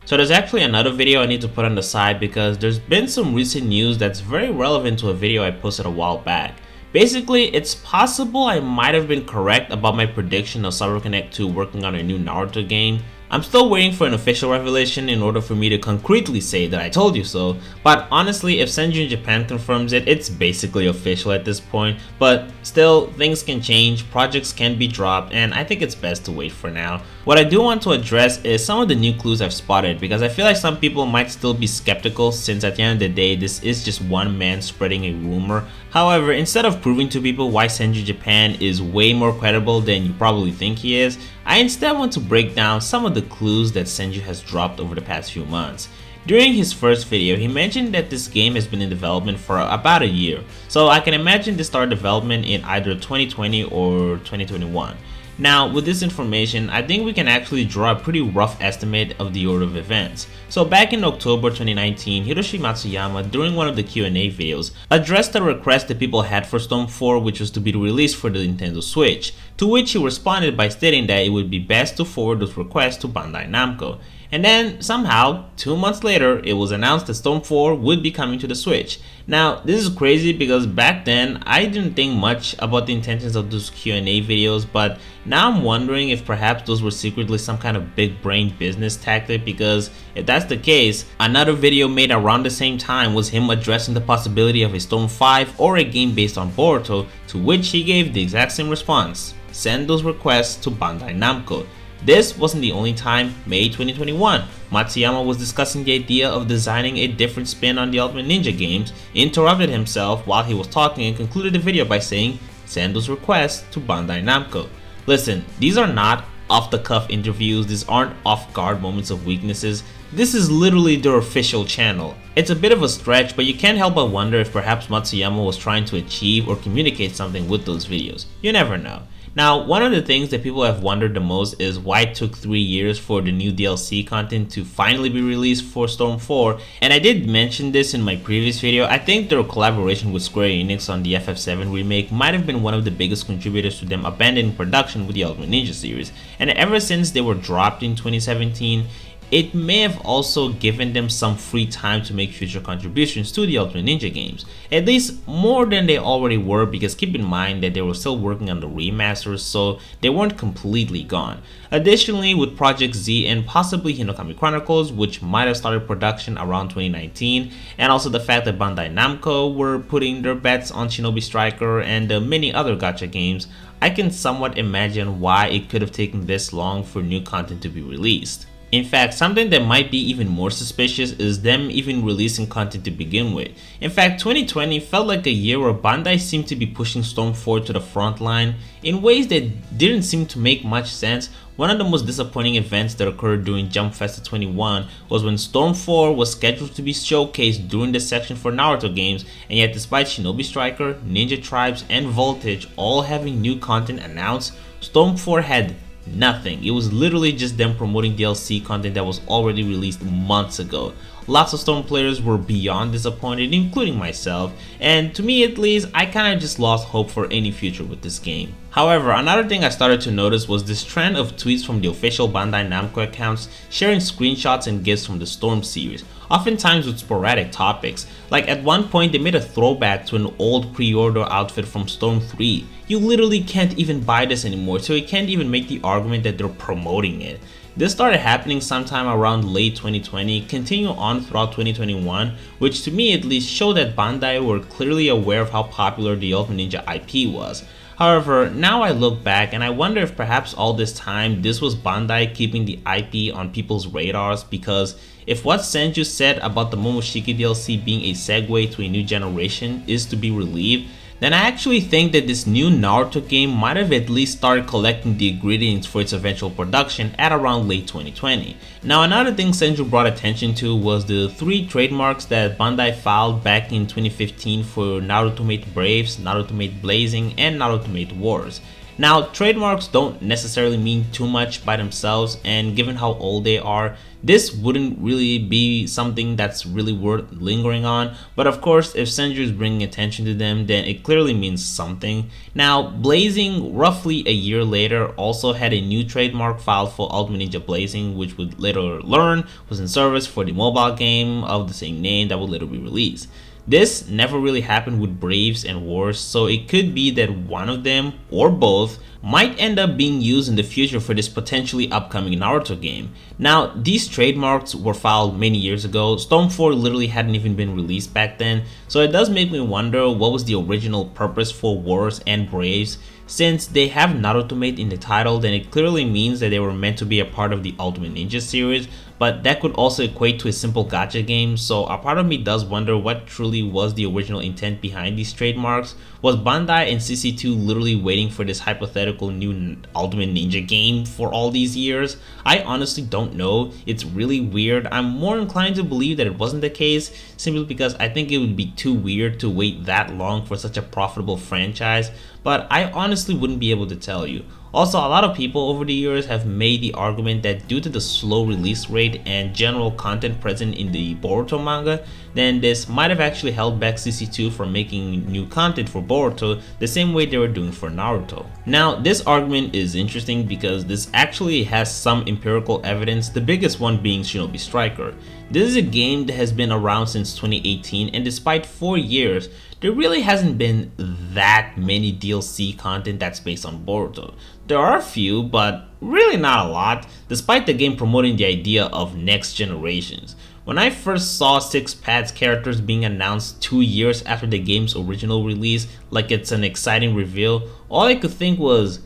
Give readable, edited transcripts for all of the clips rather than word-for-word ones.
So there's actually another video I need to put on the side because there's been some recent news that's very relevant to a video I posted a while back. Basically, it's possible I might have been correct about my prediction of CyberConnect 2 working on a new Naruto game. I'm still waiting for an official revelation in order for me to concretely say that I told you so, but honestly, if Senju in Japan confirms it, it's basically official at this point. But still, things can change, projects can be dropped, and I think it's best to wait for now. What I do want to address is some of the new clues I've spotted, because I feel like some people might still be skeptical since at the end of the day, this is just one man spreading a rumor. However, instead of proving to people why Senju Japan is way more credible than you probably think he is, I instead want to break down some of the clues that Senju has dropped over the past few months. During his first video, he mentioned that this game has been in development for about a year, so I can imagine this started development in either 2020 or 2021. Now, with this information, I think we can actually draw a pretty rough estimate of the order of events. So back in October 2019, Hiroshi Matsuyama, during one of the Q&A videos, addressed a request that people had for Storm 4, which was to be released for the Nintendo Switch, to which he responded by stating that it would be best to forward those requests to Bandai Namco. And then, somehow, 2 months later, it was announced that Storm 4 would be coming to the Switch. Now, this is crazy because back then, I didn't think much about the intentions of those Q&A videos, but now I'm wondering if perhaps those were secretly some kind of big brain business tactic, because if that's the case, another video made around the same time was him addressing the possibility of a Storm 5 or a game based on Boruto, to which he gave the exact same response: send those requests to Bandai Namco. This wasn't the only time. May 2021, Matsuyama was discussing the idea of designing a different spin on the Ultimate Ninja games, interrupted himself while he was talking and concluded the video by saying, send those requests to Bandai Namco. Listen, these are not off-the-cuff interviews, these aren't off-guard moments of weaknesses, this is literally their official channel. It's a bit of a stretch, but you can't help but wonder if perhaps Matsuyama was trying to achieve or communicate something with those videos. You never know. Now, one of the things that people have wondered the most is why it took 3 years for the new DLC content to finally be released for Storm 4, and I did mention this in my previous video. I think their collaboration with Square Enix on the FF7 remake might have been one of the biggest contributors to them abandoning production with the Ultimate Ninja series, and ever since they were dropped in 2017, it may have also given them some free time to make future contributions to the Ultimate Ninja games, at least more than they already were, because keep in mind that they were still working on the remasters, so they weren't completely gone. Additionally, with Project Z and possibly Hinokami Chronicles, which might have started production around 2019, and also the fact that Bandai Namco were putting their bets on Shinobi Striker and many other gacha games, I can somewhat imagine why it could have taken this long for new content to be released. In fact, something that might be even more suspicious is them even releasing content to begin with. In fact, 2020 felt like a year where Bandai seemed to be pushing Storm 4 to the front line in ways that didn't seem to make much sense. One of the most disappointing events that occurred during Jump Festa 21 was when Storm 4 was scheduled to be showcased during the section for Naruto games, and yet despite Shinobi Striker, Ninja Tribes, and Voltage all having new content announced, Storm 4 had nothing. It was literally just them promoting DLC content that was already released months ago. Lots of Storm players were beyond disappointed, including myself, and to me at least, I kinda just lost hope for any future with this game. However, another thing I started to notice was this trend of tweets from the official Bandai Namco accounts sharing screenshots and GIFs from the Storm series, oftentimes with sporadic topics. Like at one point they made a throwback to an old pre-order outfit from Storm 3. You literally can't even buy this anymore, so you can't even make the argument that they're promoting it. This started happening sometime around late 2020, continue on throughout 2021, which to me at least showed that Bandai were clearly aware of how popular the Ultimate Ninja IP was. However, now I look back and I wonder if perhaps all this time this was Bandai keeping the IP on people's radars, because if what Senju said about the Momoshiki DLC being a segue to a new generation is to be believed, then I actually think that this new Naruto game might have at least started collecting the ingredients for its eventual production at around late 2020. Now, another thing Senju brought attention to was the 3 trademarks that Bandai filed back in 2015 for Naruto Mate Braves, Naruto Mate Blazing, and Naruto Mate Wars. Now, trademarks don't necessarily mean too much by themselves, and given how old they are, this wouldn't really be something that's really worth lingering on. But of course, if Senju is bringing attention to them, then it clearly means something. Now, Blazing, roughly a year later, also had a new trademark filed for Ultimate Ninja Blazing, which would later learn was in service for the mobile game of the same name that would later be released. This never really happened with Braves and Wars, so it could be that one of them, or both, might end up being used in the future for this potentially upcoming Naruto game. Now, these trademarks were filed many years ago. Storm 4 literally hadn't even been released back then, so it does make me wonder what was the original purpose for Wars and Braves. Since they have Naruto made in the title, then it clearly means that they were meant to be a part of the Ultimate Ninja series, but that could also equate to a simple gacha game, so a part of me does wonder what truly was the original intent behind these trademarks. Was Bandai and CC2 literally waiting for this hypothetical new Ultimate Ninja game for all these years? I honestly don't know. It's really weird. I'm more inclined to believe that it wasn't the case, simply because I think it would be too weird to wait that long for such a profitable franchise, but I honestly wouldn't be able to tell you. Also, a lot of people over the years have made the argument that due to the slow release rate and general content present in the Boruto manga, then this might have actually held back CC2 from making new content for Boruto the same way they were doing for Naruto. Now, this argument is interesting because this actually has some empirical evidence, the biggest one being Shinobi Striker. This is a game that has been around since 2018, and despite 4 years, there really hasn't been that many DLC content that's based on Boruto. There are a few, but really not a lot, despite the game promoting the idea of next generations. When I first saw Six Paths characters being announced 2 years after the game's original release, like it's an exciting reveal, all I could think was,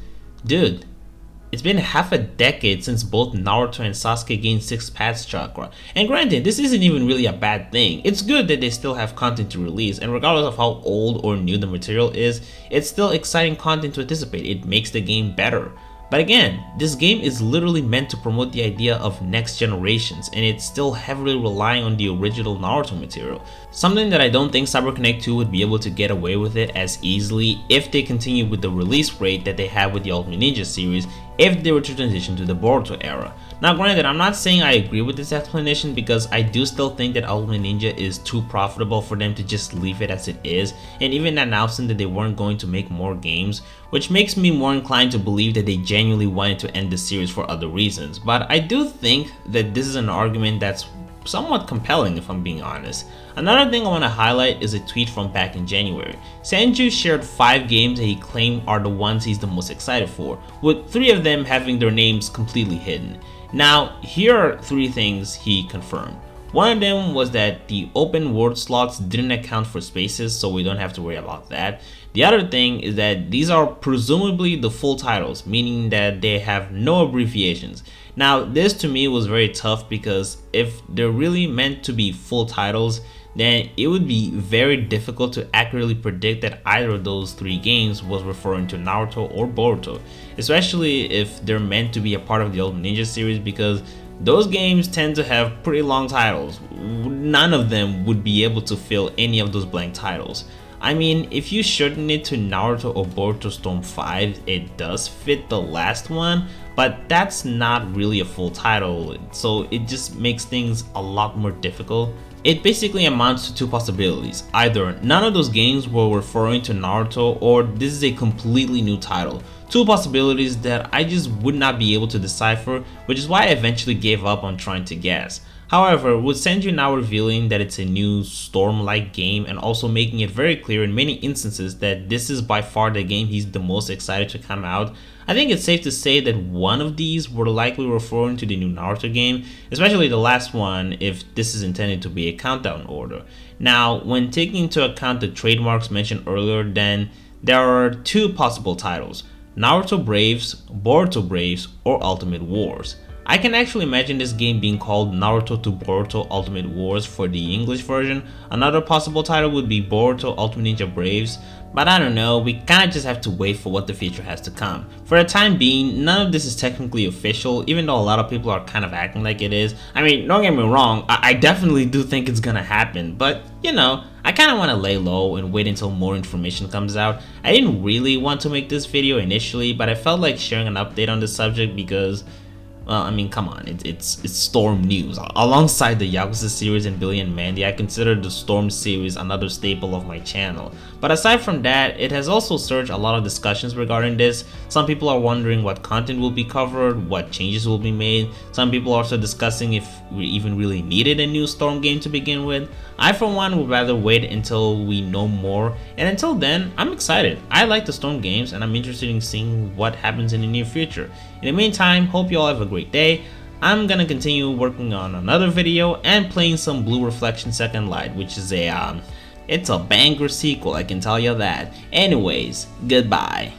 dude, it's been half a decade since both Naruto and Sasuke gained Six Paths chakra. And granted, this isn't even really a bad thing. It's good that they still have content to release, and regardless of how old or new the material is, it's still exciting content to anticipate. It makes the game better. But again, this game is literally meant to promote the idea of next generations, and it's still heavily relying on the original Naruto material. Something that I don't think CyberConnect 2 would be able to get away with it as easily if they continue with the release rate that they have with the Ultimate Ninja series if they were to transition to the Boruto era. Now granted, I'm not saying I agree with this explanation because I do still think that Ultimate Ninja is too profitable for them to just leave it as it is, and even announcing that they weren't going to make more games, which makes me more inclined to believe that they genuinely wanted to end the series for other reasons. But I do think that this is an argument that's somewhat compelling if I'm being honest. Another thing I want to highlight is a tweet from back in January. Senju shared 5 games that he claimed are the ones he's the most excited for, with 3 of them having their names completely hidden. Now, here are 3 things he confirmed. One of them was that the open world slots didn't account for spaces, so we don't have to worry about that. The other thing is that these are presumably the full titles, meaning that they have no abbreviations. Now, this to me was very tough because if they're really meant to be full titles, then it would be very difficult to accurately predict that either of those 3 games was referring to Naruto or Boruto, especially if they're meant to be a part of the Ultimate Ninja series, because those games tend to have pretty long titles. None of them would be able to fill any of those blank titles. I mean, if you shorten it to Naruto or Boruto Storm 5, it does fit the last one, but that's not really a full title, so it just makes things a lot more difficult. It basically amounts to 2 possibilities. Either none of those games were referring to Naruto, or this is a completely new title. 2 possibilities that I just would not be able to decipher, which is why I eventually gave up on trying to guess. However, with Senju now revealing that it's a new Storm-like game and also making it very clear in many instances that this is by far the game he's the most excited to come out, I think it's safe to say that one of these were likely referring to the new Naruto game, especially the last one if this is intended to be a countdown order. Now, when taking into account the trademarks mentioned earlier, then there are 2 possible titles: Naruto Braves, Boruto Braves, or Ultimate Wars. I can actually imagine this game being called Naruto to Boruto Ultimate Wars for the English version. Another possible title would be Boruto Ultimate Ninja Braves, but I don't know, we kinda just have to wait for what the future has to come. For the time being, none of this is technically official, even though a lot of people are kind of acting like it is. I mean, don't get me wrong, I definitely do think it's gonna happen, but you know, I kinda wanna lay low and wait until more information comes out. I didn't really want to make this video initially, but I felt like sharing an update on this subject because Well, I mean, come on, it's Storm news. Alongside the Yakuza series and Billy and Mandy, I consider the Storm series another staple of my channel. But aside from that, it has also surged a lot of discussions regarding this. Some people are wondering what content will be covered, what changes will be made. Some people are also discussing if we even really needed a new Storm game to begin with. I for one would rather wait until we know more, and until then, I'm excited. I like the Storm games and I'm interested in seeing what happens in the near future. In the meantime, hope you all have a great day. I'm gonna continue working on another video and playing some Blue Reflection Second Light, which is it's a banger sequel, I can tell you that. Anyways, goodbye.